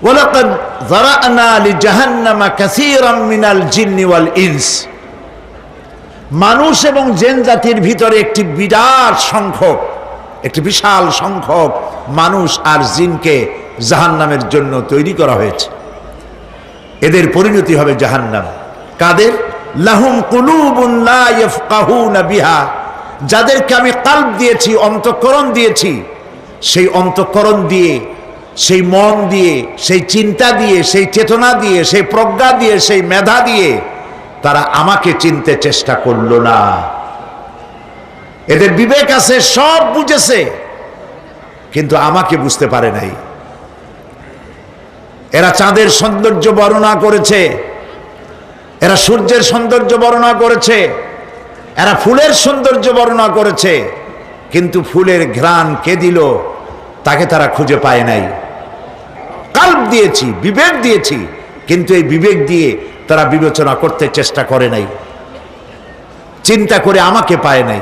ওয়ালাকাদ যারা'না লিজাহান্নামা কাসীরাম মিনাল জিন্নি ওয়াল ইনস, মানুষ এবং জিন জাতির ভিতরে একটি বিশাল সংখ্যক মানুষ আর জিনকে জাহান্নামের জন্য তৈরি করা হয়েছে। এদের পরিণতি হবে জাহান্নাম। কাদের? লাহুম কুলুবুন লা ইয়াফকাহুনা বিহা, যাদেরকে আমি কালব দিয়েছি, অন্তঃকরণ দিয়েছি, সেই অন্তঃকরণ দিয়ে, সেই মন দিয়ে, সেই চিন্তা দিয়ে, সেই চেতনা দিয়ে, সেই প্রজ্ঞা দিয়ে, সেই মেধা দিয়ে তারা আমাকে চিনতে চেষ্টা করলো না। এদের বিবেক আছে, সব বুঝেছে, কিন্তু আমাকে বুঝতে পারে নাই। এরা চাঁদের সৌন্দর্য বর্ণনা করেছে, এরা সূর্যের সৌন্দর্য বর্ণনা করেছে, এরা ফুলের সৌন্দর্য বর্ণনা করেছে, কিন্তু ফুলের ঘ্রাণ কে দিল তাকে তারা খুঁজে পায় নাই। কাল্ব দিয়েছি, বিবেক দিয়েছি, কিন্তু এই বিবেক দিয়ে তারা বিবেচনা করতে চেষ্টা করে নাই, চিন্তা করে আমাকে পায় নাই।